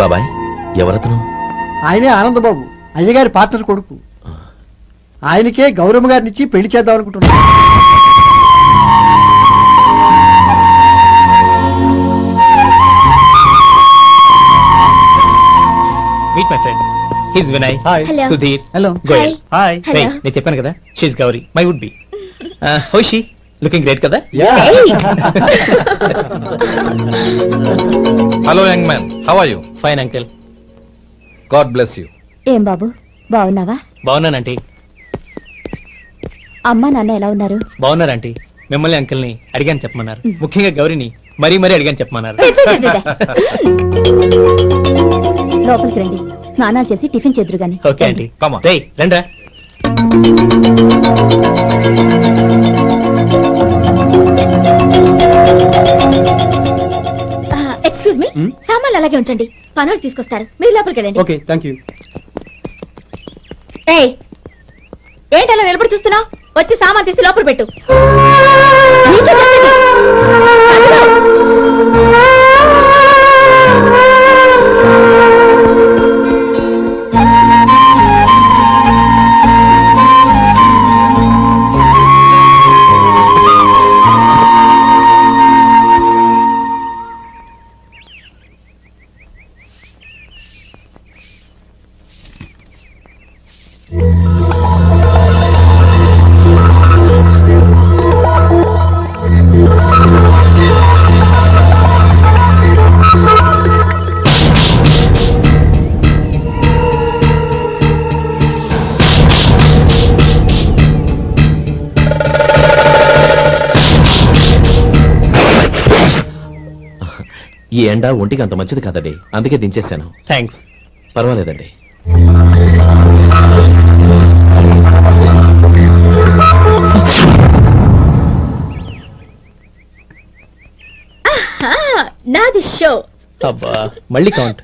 బాబాయ్ ఎవరతను? ఆయనే ఆనందబాబు, అయ్యగారి పార్ట్నర్ కొడుకు. ఆయనకే గౌరమ్మ గారినిచ్చి పెళ్లి చేద్దాం అనుకుంటున్నాను. Meet my friends. His Vinay, Sudheer, hello. Goyal. Hi. నేను చెప్పాను కదా, she's Gauri, my would be. How she? Looking great కదా? Hello young man, how are you? Fine uncle. God bless you. ఏం బాబు, బాగున్నావా? బాగున్నానంటీ. అమ్మా నాన్న ఎలా ఉన్నారు? బాగున్నారంటీ. మిమ్మల్ని అంకిల్ని అడిగాను చెప్పమన్నారు. ముఖ్యంగా గౌరీని మరీ మరీ అడిగాను చెప్పమన్నారు. లోపలికి రండి, స్నానాలు చేసి టిఫిన్ చేదురు గాని. Okay aunty. రేయ్ రండ్రా. ఎక్స్క్యూజ్ మీ, సామాన్లు అలాగే ఉంచండి, పనులు తీసుకొస్తారు. మీరు లోపలికి వెళ్ళండి. Okay, thank you. ఏయ్, ఏంటి అలా నిలబడి చూస్తున్నావు? వచ్చి సామాన్ తీసి లోపల పెట్టు. ఈ ఎండ ఒంటికి అంత మంచిది కాదండి, అందుకే దించేశాను. థ్యాంక్స్. పర్వాలేదండి. నాది షో. అబ్బా, మళ్ళీ count.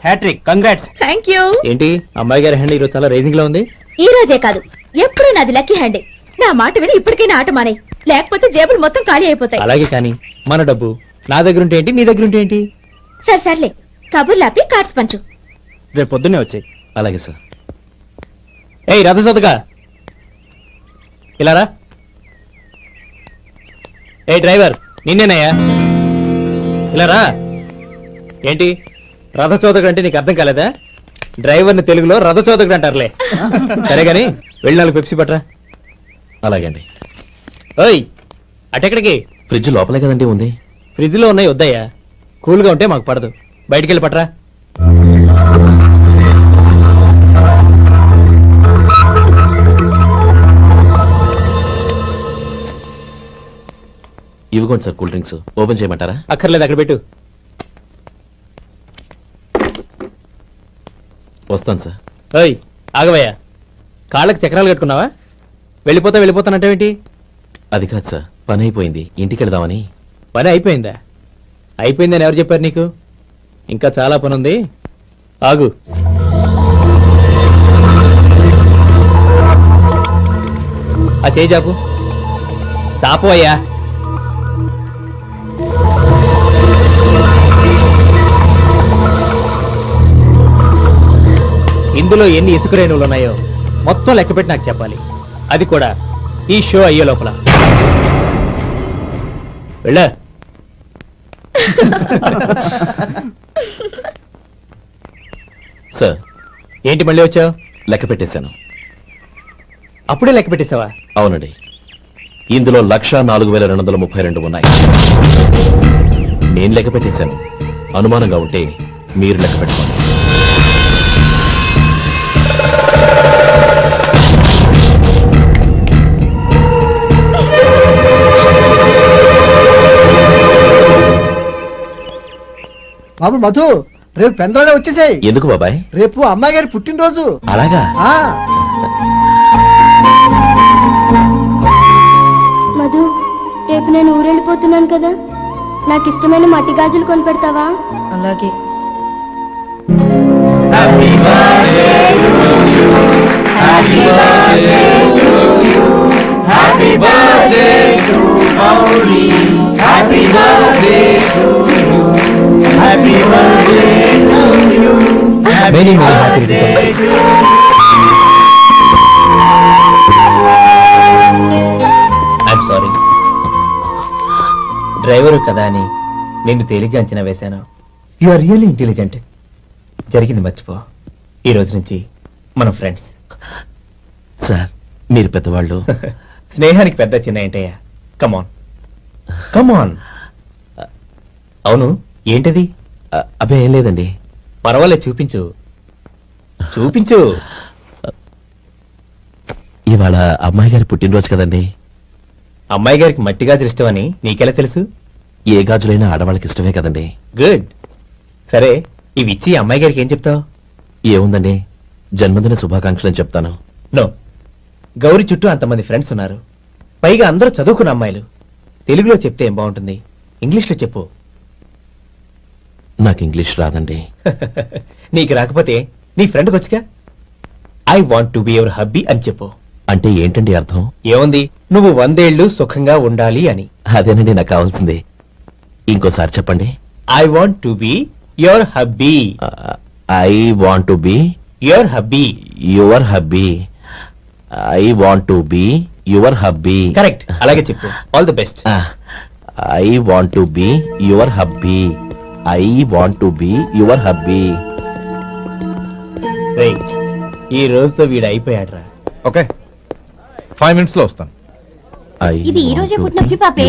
Hattrick, congrats. Thank you. ఏంటి అమ్మాయి గారి హ్యాండ్ ఈరోజు చాలా రైజింగ్ లో ఉంది? ఈ రోజే కాదు, ఎప్పుడు నాది లక్కీ హ్యాండే. నా మాట విని ఇప్పటికైనా ఆట మానే, లేకపోతే జేబులు మొత్తం ఖాళీ అయిపోతాయి. అలాగే కానీ మన డబ్బు నా దగ్గర ఉంటే ఏంటి, నీ దగ్గర ఉంటే ఏంటి? సరే సర్లే, కబుర్లు ఆపి కార్డ్స్ పంచు. రేపు పొద్దున్నే వచ్చాయి. అలాగే సార్. ఏయ్ రథసోదగా, ఇలా రా. ఏ డ్రైవర్, నిన్నేనయ్యా, ఇలా రా. ఏంటి రథచోదకుడు అంటే నీకు అర్థం కాలేదా? డ్రైవర్ని తెలుగులో రథచోదకుడు అంటారులే. సరే గాని వెళ్ళి 4 పెప్సీ పట్రా. అలాగే అండి. ఓయ్, అటెక్కడికి? ఫ్రిడ్జ్ లోపలే కదండి ఉంది. ఫ్రిడ్జ్ లో ఉన్నాయి, వద్దయ్యా. కూల్గా ఉంటే మాకు పడదు. బయటికి వెళ్ళి పట్రా. ఇవ్వకోండి సార్, కూల్ డ్రింక్స్. ఓపెన్ చేయమంటారా? అక్కర్లేదు, అక్కడ పెట్టు. వస్తాను సార్. ఓయ్ ఆగవయ్యా, కాళ్ళకి చక్రాలు కట్టుకున్నావా? వెళ్ళిపోతానంటావేంటి? అది కాదు సార్, పని అయిపోయింది, ఇంటికి వెళదామని. పని అయిపోయిందా? అయిపోయిందని ఎవరు చెప్పారు నీకు? ఇంకా చాలా పని ఉంది, ఆగు. ఆ చేయి చాపు. చాపు అయ్యా. ఇందులో ఎన్ని ఇసుక రేణువులు ఉన్నాయో మొత్తం లెక్కపెట్టి నాకు చెప్పాలి. అది కూడా ఈ షో అయ్యే లోపల. వెళ్ళా. సార్. ఏంటి మళ్ళీ వచ్చావు? లెక్క పెట్టేశాను. అప్పుడే లెక్క పెట్టేశావా? అవునండి. ఇందులో 1,04,232 ఉన్నాయి. నేను లెక్క పెట్టేశాను. అనుమానంగా ఉంటే మీరు లెక్క పెట్టుకోండి. బాబు మధు, రేపు పెందరాడే వచ్చేసాయి. ఎందుకు బాబాయ్? రేపు అమ్మాయి గారి పుట్టినరోజు. అలాగా? మధు, రేపు నేను ఊరెళ్ళిపోతున్నాను కదా, నాకు ఇష్టమైన మట్టి గాజులు కొనిపెడతావా? అలాగే. Happy birthday to you. Many happy returns. I'm sorry, driver కదా అని నిన్ను తేలిగ్గా అంచనా వేశాను. You are really intelligent. జరిగింది మర్చిపో. ఈ రోజు నుంచి మనం ఫ్రెండ్స్. సార్ మీరు పెద్దవాళ్ళు. స్నేహానికి పెద్ద చిన్న ఏంటయ్యా? కమాన్ కమాన్. అవును, ఏంటిది? అబ్బే ఏం లేదండి. పర్వాలేదు, చూపించు చూపించు. ఇవాళ అమ్మాయి గారి పుట్టినరోజు కదండి. అమ్మాయి గారికి మట్టి గాజులు ఇష్టమని నీకెలా తెలుసు? ఏ గాజులైనా ఆడవాళ్ళకి ఇష్టమే కదండి. గుడ్. సరే, ఇవి ఇచ్చి అమ్మాయి గారికి ఏం చెప్తావు? ఏముందండి, జన్మదిన శుభాకాంక్షలు అని చెప్తాను. నో, గౌరీ చుట్టూ అంతమంది ఫ్రెండ్స్ ఉన్నారు, పైగా అందరూ చదువుకున్న అమ్మాయిలు. తెలుగులో చెప్తే ఏం బాగుంటుంది? ఇంగ్లీష్లో చెప్పు. నాకు ఇంగ్లీష్ రాదండి. నీకు రాకపోతే నీ ఫ్రెండ్కి వచ్చిగా I want to be your hubby అని చెప్పు. అంటే ఏంటండి అర్థం? ఏముంది, నువ్వు 100 ఏళ్ళు సుఖంగా ఉండాలి అని. అదేనండి నాకు కావాల్సింది. ఇంకోసారి చెప్పండి. I want to be your hubby. I want to be your hubby. Your hubby. I want to be your hubby. Correct, అలాగే చెప్పు. All the best. I want to be your hubby. I want to be your hubby. ఈ రోజుతో వీడు అయిపోయాడ్రా. Okay, 5 minutes లో వస్తాను. ఇది ఈ రోజే పుట్టినొచ్చి పాపే.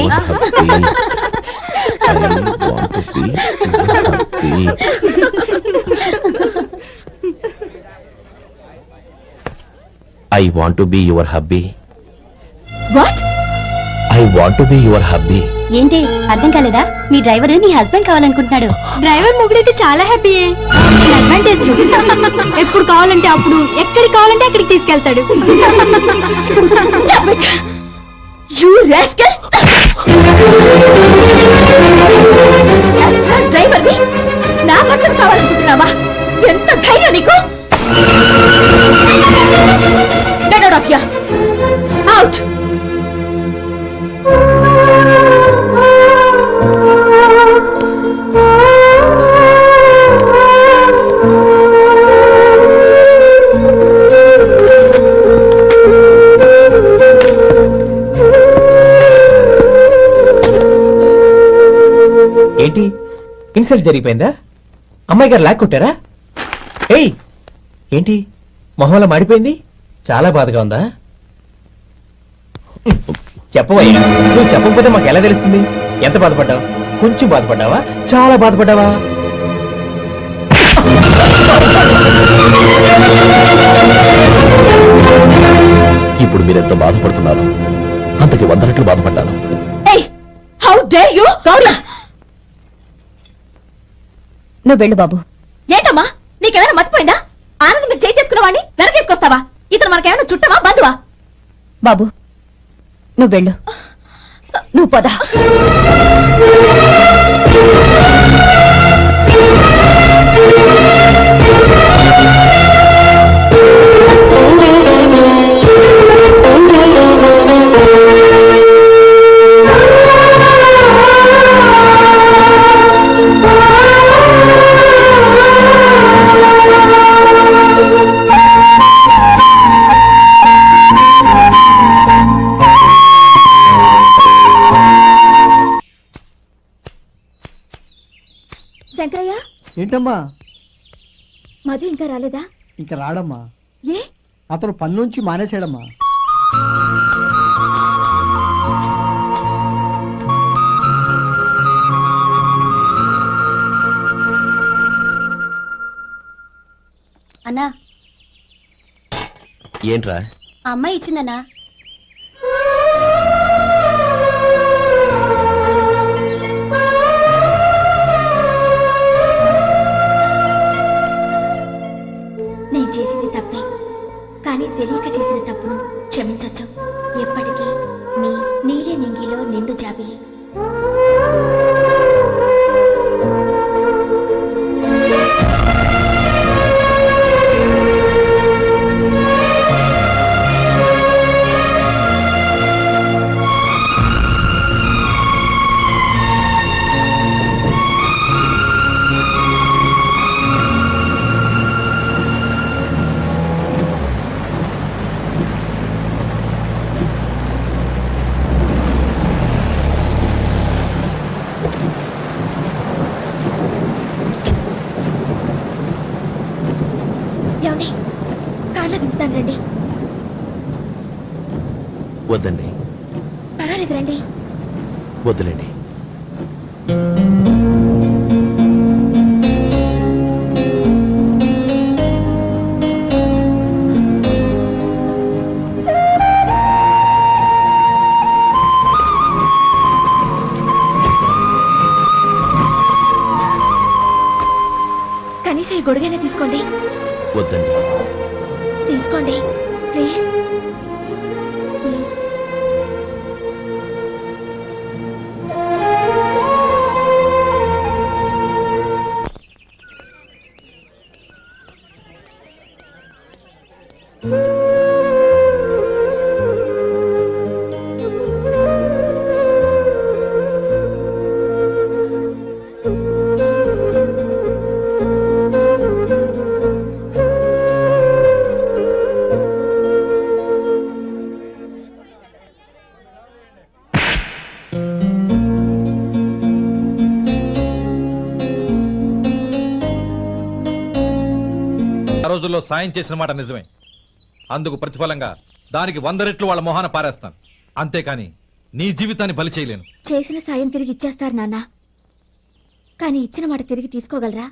I want to be your hubby. What? I want to be your hubby. ఏంటి అర్థం కాలేదా? మీ డ్రైవర్ నీ హస్బెండ్ కావాలనుకుంటున్నాడు. డ్రైవర్ మొగుడైతే చాలా హ్యాపీయే. అడ్వాంటేజ్ ఎప్పుడు కావాలంటే అప్పుడు, ఎక్కడికి కావాలంటే అక్కడికి తీసుకెళ్తాడు. డ్రైవర్ నా భర్తను కావాలనుకుంటున్నావా? ఎంత ధైర్యం నీకు! అవుట్. ఏంటి, ఇన్సల్ట్ జరిగిపోయిందా? అమ్మాయి గారు లాక్ కొట్టారా? ఏయ్, ఏంటి మొహంలో మాడిపోయింది? చాలా బాధగా ఉందా? చెప్పవయ్యా, నువ్వు చెప్పకపోతే మాకు ఎలా తెలుస్తుంది? ఎంత బాధపడ్డావు? కొంచెం బాధపడ్డావా? చాలా బాధపడ్డావా? ఇప్పుడు మీరెంత బాధపడుతున్నారు, అంతకి 100 రెట్లు బాధపడ్డాను. నువ్వు వెళ్ళు బాబు. ఏంటమ్మా, నీకేమైనా మర్చిపోయిందా? ఆనందం మీరు చేసుకున్నవాడిని వెనకేసుకొస్తావా? ఇతను మనకేమైనా చుట్టమా, బంధువా? బాబు నువ్వు వెళ్ళు, నువ్వు పద. శంకరయ్య, ఏంటమ్మా? మధు ఇంకా రాలేదా? ఇంకా రాడమ్మా. ఏ? అతను పని నుంచి మానేసాడమ్మా. అన్నా, ఏంట్రా? ఆ అమ్మాయి ఇచ్చిందన్నా. నేను చేసింది తప్పే, కానీ తెలియక చేసిన తప్పును క్షమించొచ్చు. ఎప్పటికీ నీ నీలి నింగిలో నిండు జాబిలి. ఏమండి కార్లో దింపుతాను రండి. వద్దండి, పర్వాలేదు రండి. వద్దులేండి. కనీసం ఈ గొడుగైనా తీసుకోండి. వద్దండి. తీసుకోండి ప్లీజ్. రోజుల్లో సాయం చేసిన మాట నిజమే. అందుకు ప్రతిఫలంగా దానికి 100 రెట్లు వాళ్ళ మొహాన పారేస్తాను. అంతేకాని నీ జీవితాన్ని బలి చేయలేను. చేసిన సాయం తిరిగి ఇచ్చేస్తారు నాన్న, కానీ ఇచ్చిన మాట తిరిగి తీసుకోగలరా?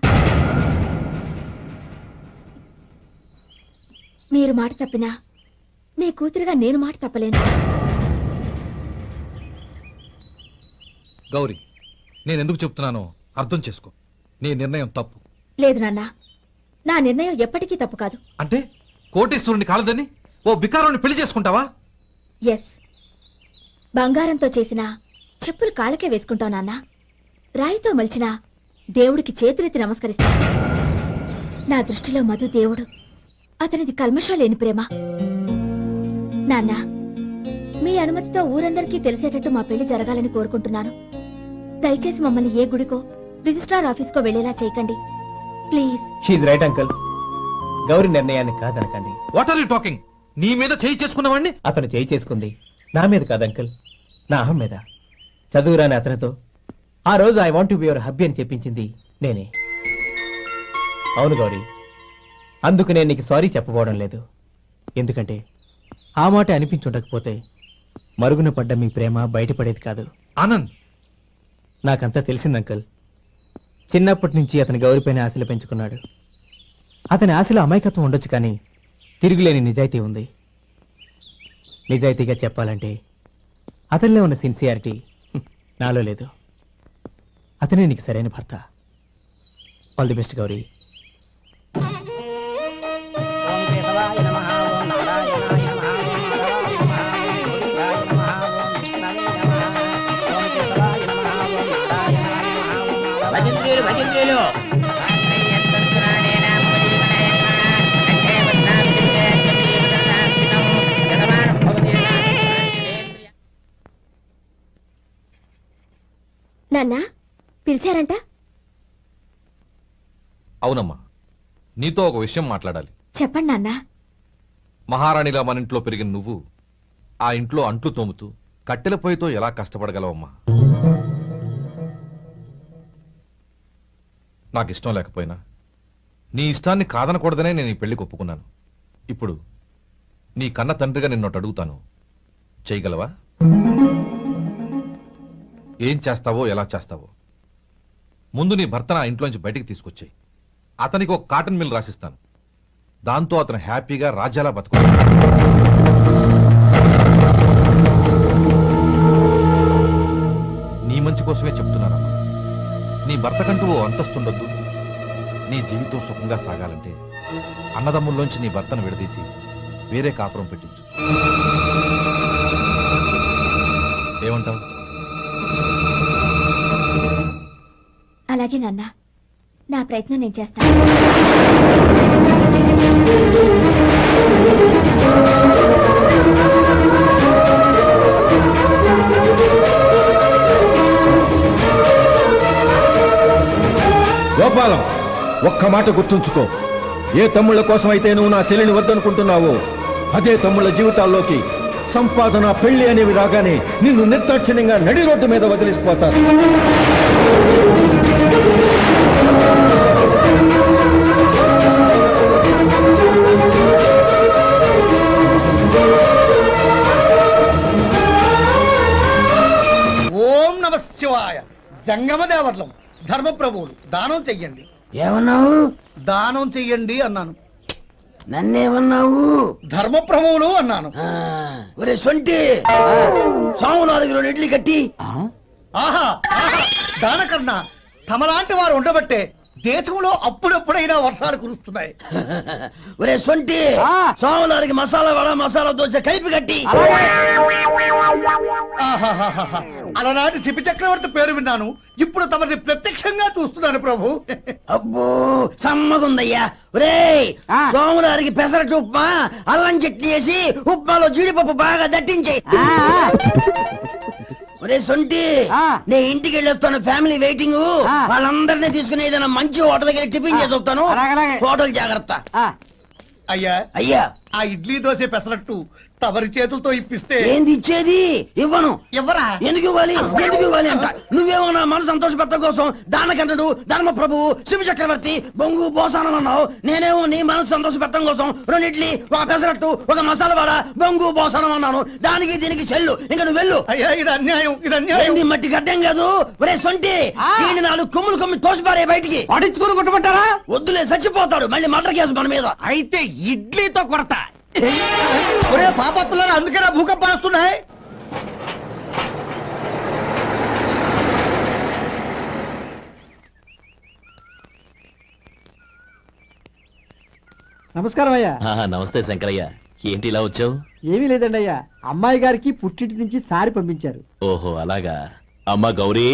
మీరు మాట తప్పినా మీ కూతురుగా నేను మాట తప్పలేను. గౌరీ, నేనెందుకు చెప్తున్నానో అర్థం చేసుకో. నీ నిర్ణయం తప్పు. లేదు నాన్న, నా నిర్ణయం ఎప్పటికీ తప్పు కాదు. అంటే కోటేశ్వరుని కాలదని ఓ బికారుని పెళ్లి చేసుకుంటావా? ఎస్, బంగారంతో చేసిన చెప్పులు కాళ్ళకే వేసుకుంటావు నాన్న. రాయితో మలిచిన దేవుడికి చేతులెత్తి నమస్కరిస్తా. నా దృష్టిలో మధు దేవుడు, అతనిది కల్మషం లేని ప్రేమ. నాన్న, మీ అనుమతితో ఊరందరికీ తెలిసేటట్టు మా పెళ్లి జరగాలని కోరుకుంటున్నాను. దయచేసి మమ్మల్ని ఏ గుడికో రిజిస్ట్రార్ ఆఫీస్కో వెళ్లేలా చేయకండి please. She's right uncle. Gauri నిర్ణయాన్ని కాదనకండి. What are you talking? నీ మీద చేయి చేసుకున్నవాడిని అతను చేయి చేసుకుంది నా మీద కాదు అంకుల్, నా అహం మీద. చదువురాని అతనితో ఆ రోజు I want to be your hubby అని చెప్పించింది నేనే. అవును గౌరీ, అందుకు నేను నీకు సారీ చెప్పబోవడం లేదు. ఎందుకంటే ఆ మాట అనిపించుండకపోతే మరుగున పడ్డ మీ ప్రేమ బయటపడేది కాదు. ఆనంద్, నాకంతా తెలిసింది అంకుల్. చిన్నప్పటి నుంచి అతని గౌరీపైన ఆశలు పెంచుకున్నాడు. అతని ఆశలో అమాయకత్వం ఉండొచ్చు, కానీ తిరుగులేని నిజాయితీ ఉంది. నిజాయితీగా చెప్పాలంటే అతనిలో ఉన్న సిన్సియారిటీ నాలో లేదు. అతనే నీకు సరైన భర్త. All the best Gauri. భజంత్రీలు నాన్న పిలిచారంట? అవునమ్మా, నీతో ఒక విషయం మాట్లాడాలి. చెప్పండి నాన్న. మహారాణిలా మన ఇంట్లో పెరిగిన నువ్వు ఆ ఇంట్లో అంట్లు తోముతూ కట్టెల పొయ్యితో ఎలా కష్టపడగలవమ్మా? నాకు ఇష్టం లేకపోయినా నీ ఇష్టాన్ని కాదనకూడదనే నేను ఈ పెళ్లికి ఒప్పుకున్నాను. ఇప్పుడు నీ కన్న తండ్రిగా నిన్నొకటి అడుగుతాను, చేయగలవా? ఏం చేస్తావో, ఎలా చేస్తావో ముందు నీ భర్తను ఆ ఇంట్లోంచి బయటికి తీసుకొచ్చాయి. అతనికి ఒక కాటన్ మిల్ రాసిస్తాను. దాంతో అతను హ్యాపీగా రాజ్యాలా బతుకుతాడు. నీ మంచి కోసమే చెప్తున్నానమ్మా. నీ భర్తకంటూ ఓ అంతస్తుండొద్దు. నీ జీవితం సుఖంగా సాగాలంటే అన్నదమ్ముల్లోంచి నీ భర్తను విడదీసి వేరే కాపురం పెట్టించు. ఏమంటావు? అలాగే నాన్న, నా ప్రయత్నం నేను చేస్తాను. గోపాలం, ఒక్క మాట గుర్తుంచుకో. ఏ తమ్ముళ్ళ కోసమైతే నువ్వు నా చెల్లిని వద్దనుకుంటున్నావో అదే తమ్ముళ్ళ జీవితాల్లోకి సంపాదన, పెళ్లి అనేవి రాగానే నిన్ను నిర్దాక్షిణ్యంగా నడి రోడ్డు మీద వదిలిసిపోతారు. జంగమదేవర్లం ధర్మప్రభువులు దానం చెయ్యండి. ఏమన్నావు? దానం చెయ్యండి అన్నాను. నన్నేమన్నావు? ధర్మప్రభువులు అన్నాను. ఒరే సొంటి, సాము 4 ఇడ్లీ కట్టి. ఆహా దానకన్నా తమలాంటి వారు ఉండబట్టే దేశంలో అప్పుడెప్పుడైనా వర్షాలు కురుస్తున్నాయి. ఒరే సొంటి, సాము మసాలా వడ మసాలా దోశ కలిపి కట్టి. అలనాటి శిపి చక్రవర్తి పేరు విన్నాను, ఇప్పుడు తమని ప్రత్యక్షంగా చూస్తున్నాను ప్రభు. అబ్బో సమ్మగుందయ్యా. ఒరే సోములారికి పెసరట్టు ఉప్మా అల్లం చట్నీ వేసి ఉప్మాలో జీడిపప్పు బాగా దట్టించి. ఒరే సొంటి, నేను ఇంటికి వెళ్ళొస్తాను, ఫ్యామిలీ వెయిటింగ్. వాళ్ళందరినీ తీసుకుని ఏదైనా మంచి హోటల్కి వెళ్ళి టిఫిన్ చేసి వస్తాను. హోటల్ జాగ్రత్త. అయ్యా అయ్యా, ఆ ఇడ్లీ దోశ పెసరట్టు తమరి చేతులతో ఇప్పిస్తే. ఏంది ఇచ్చేది? ఇవ్వను. ఎవరా? ఎందుకు ఇవ్వాలి? ఎందుకు ఇవ్వాలి అంట? నువ్వేమన్నా మన సంతోషపెట్టడం కోసం దానకంటుడు ధర్మ ప్రభువు శివ చక్రవర్తి బొంగు బోసానం అన్నావు. నేనేమో నీ మనసు సంతోషపెట్టడం కోసం 2 ఇడ్లీ, ఒక పెసరట్టు, ఒక మసాలా వాడ, బొంగు బోసానం అన్నాను. దానికి దీనికి చెల్లు. ఇంకా నువ్వు వెళ్ళు. అయ్యా ఇది అన్యాయం, ఇది అన్యాయం. ఏంది మట్టి గడ్డం కాదు. ఒరే సొంటి, దీన్ని 4 కొమ్ములు కొమ్మి తోసిపారే బయటికి. పడించుకుని కొట్టమంటారా? వద్దులే, చచ్చిపోతాడు. మళ్ళీ మర్డర్ కేసు మన మీద. అయితే ఇడ్లీతో కొడతా. ఒరే పాపత్తులారా, అందుకేనా భూకంపాలు వస్తున్నాయి? నమస్కారం అయ్యా. నమస్తే శంకరయ్య, ఏంటి ఇలా వచ్చావు? ఏమీ లేదండి అయ్యా, అమ్మాయి గారికి పుట్టింటి నుంచి సారి పంపించారు. ఓహో అలాగా. అమ్మా గౌరీ.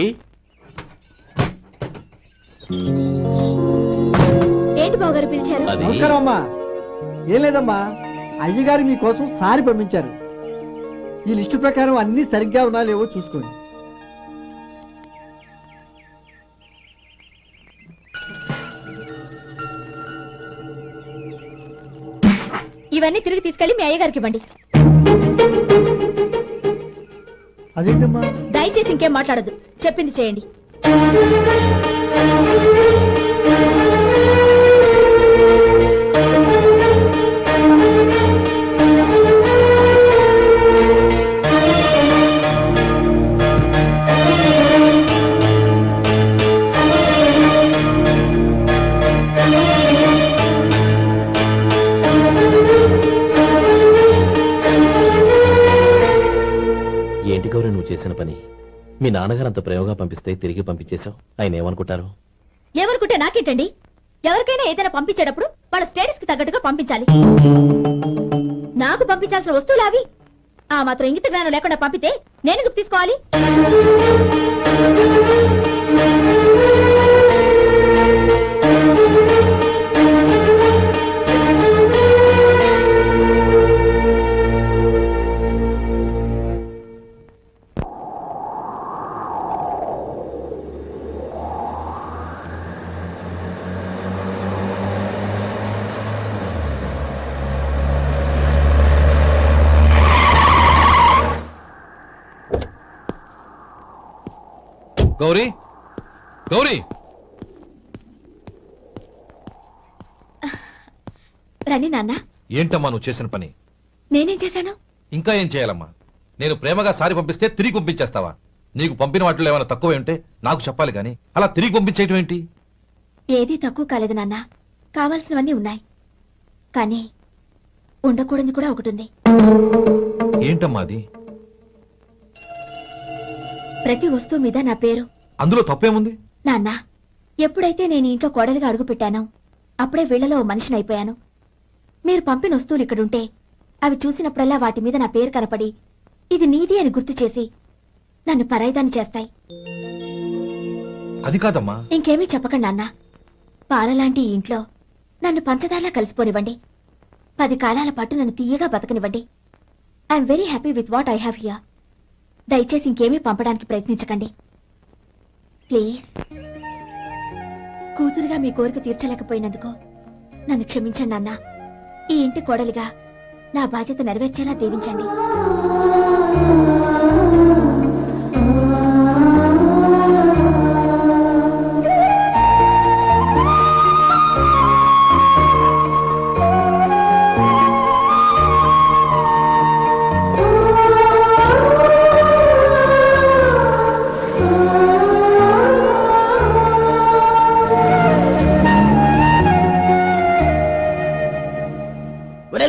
ఏంటి బావగారు పిలిచారు? అది నమస్కారం అమ్మా. ఏం లేదమ్మా, అయ్యగారు మీకోసం సారి పంపించారు. ఈ లిస్టు ప్రకారం అన్ని సరిగ్గా ఉన్నా లేవో చూసుకోండి. ఇవన్నీ తిరిగి తీసుకెళ్లి మీ అయ్యగారికి ఇవ్వండి. అదేంటమ్మా? దయచేసి ఇంకేం మాట్లాడద్దు, చెప్పింది చేయండి. ఏంటి గౌరీ నువ్వు చేసిన పని? మీ నాన్నగారు అంత ప్రేమగా పంపిస్తే తిరిగి పంపించేశావు. ఆయన ఏమనుకుంటారు? ఎవరుకుంటే నాకేంటండి? ఎవరికైనా ఏదైనా పంపించేటప్పుడు వాళ్ళ స్టేటస్ కి తగ్గట్టుగా పంపించాలి. నాకు పంపించాల్సిన వస్తువులు అవి. ఆ మాత్రం ఇంగిత జ్ఞానం లేకుండా పంపితే నేను ఎందుకు తీసుకోవాలి? గౌరీ, గౌరీ, రండి నాన్న. ఏంటమ్మా నువ్వు చేసిన పని? నేనేం చేశాను? ఇంకా ఏం చేయాలమ్మా? నేను ప్రేమగా సారి పంపిస్తే తిరిగి పంపించేస్తావా? నీకు పంపిన వాటిలో ఏమైనా తక్కువ ఉంటే నాకు చెప్పాలి కానీ అలా తిరిగి పంపించేయటం ఏంటి? ఏదీ తక్కువ కాలేదు నాన్న, కావాల్సినవన్నీ ఉన్నాయి. కానీ ఉండకూడదు కూడా ఒకటి ఉంది. ఏంటమ్మా అది? ప్రతి వస్తువు మీద నా పేరు. అందులో తప్పేముంది? నాన్న, ఎప్పుడైతే నేను ఇంట్లో కోడలిగా అడుగు పెట్టానో అప్పుడే వీళ్లలో మనిషిని అయిపోయాను. మీరు పంపిన వస్తువులు ఇక్కడుంటే అవి చూసినప్పుడల్లా వాటి మీద నా పేరు కనపడి ఇది నీది అని గుర్తు చేసి నన్ను పరాయిదాన్ని చేస్తాయి. అది కాదమ్మా. ఇంకేమీ చెప్పకండి నాన్న. పాలలాంటి ఈ ఇంట్లో నన్ను పంచదారలా కలిసిపోనివ్వండి. 10 కాలాల పాటు నన్ను తీయగా బతకనివ్వండి. I'm very happy with what I have here. దయచేసి ఇంకేమీ పంపడానికి ప్రయత్నించకండి ప్లీజ్. కూతురుగా మీ కోరిక తీర్చలేకపోయినందుకు నన్ను క్షమించండి నాన్న. ఈ ఇంటి కోడలిగా నా బాధ్యత నెరవేర్చేలా దీవించండి.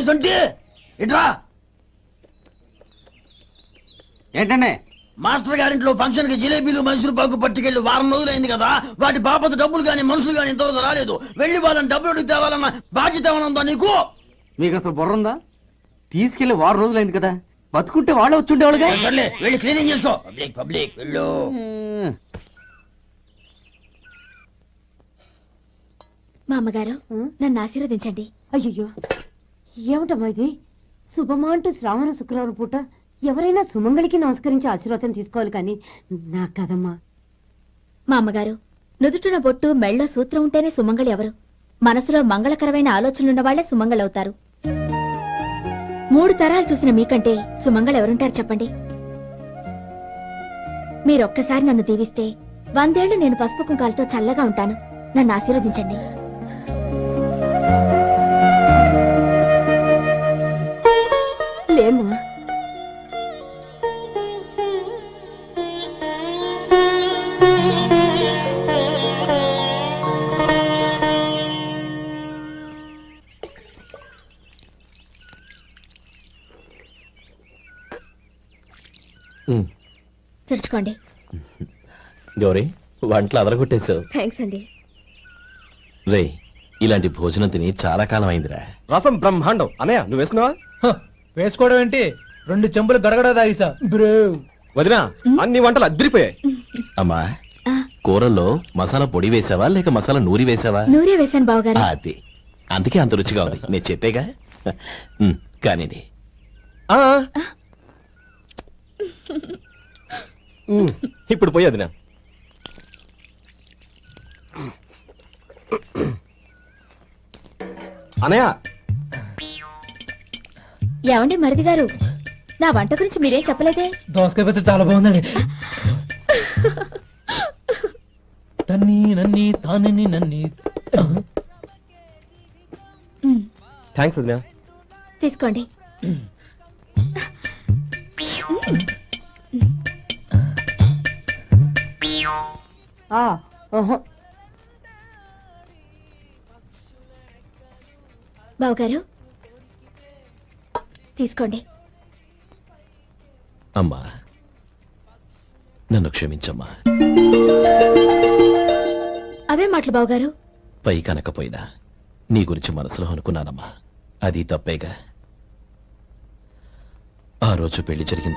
సొంటి ఇట్రా. ఏంటండి? మాస్టర్ గారింట్లో ఫంక్షన్ కి జిలేబీలు మైసూరు పాకు పట్టుకెళ్ళి వారం రోజులైంది కదా, వాటి బాపత డబ్బులు కానీ మనుషులు కానీ ఇంతవరకు రాలేదు. వెళ్ళి వాళ్ళని డబ్బులు అడిగి తేవాలన్న బాధ్యత ఏమన్నా నీకు? మీకు అసలు బుర్ర ఉందా? తీసుకెళ్లి 6 రోజులైంది కదా, బతుకుంటే వాళ్ళే వచ్చుండేవాళ్ళుగా. సర్లే వెళ్ళి క్లీనింగ్ చేసుకో. పబ్లిక్ వెళ్ళు. మా అమ్మగారు నన్ను ఆశీర్వదించండి. అయ్యో ఏమిటమ్మా ఇది? శుభమా అంటూ శ్రావణ శుక్రవారం పూట ఎవరైనా సుమంగళికి నమస్కరించి ఆశీర్వాదం తీసుకోవాలి కానీ నా కదమ్మా. మా అమ్మగారు నుదుటిన బొట్టు మెళ్ళో సూత్రం ఉంటేనే సుమంగళి ఎవరు? మనసులో మంగళకరమైన ఆలోచనలున్న వాళ్లే సుమంగళవుతారు. 3 తరాలు చూసిన మీకంటే సుమంగళ ఎవరుంటారు చెప్పండి? మీరొక్కసారి నన్ను దీవిస్తే 100 ఏళ్లు నేను పసుపు కుంకాలతో చల్లగా ఉంటాను. నన్ను ఆశీర్వదించండి. లేమ్మా, తుడుచుకోండి. గౌరీ వంటలు అదరగొట్టేశావు. థ్యాంక్స్ అండి. రే ఇలాంటి భోజనం తిని చాలా కాలం అయిందిరా. రసం బ్రహ్మాండం. అన్నయ్య నువ్వు వేసుకున్నావా? వేసుకోవడం ఏంటి, 2 చెంబులు గడగడ తాగిసా. వదినా అన్ని వంటలు అద్దరిపోయాయి. అమ్మా కూరల్లో మసాలా పొడి వేసావా లేక మసాలా నూరి వేసావా? నూరే వేశాను బావగారు. అది అందుకే అంత రుచిగా ఉంది. నేను చెప్పేగా. కానీ ఇప్పుడు పోయి వదినా. అన్నయ్య ఏమండి మరిది గారు, నా వంట గురించి మీరేం చెప్పలేదే? దోసకాయ పచ్చడి చాలా బాగుందండి. తన్ని నన్ని తానని నన్ని. థ్యాంక్స్ వదినా. తీసుకోండి. బావగారు తీసుకోండి. అమ్మా నన్ను క్షమించమ్మా. అవే మాటలు బావగారు. పై కనకపోయినా నీ గురించి మనసులో అనుకున్నానమ్మా. అది తప్పేగా. ఆ రోజు పెళ్లి జరిగిన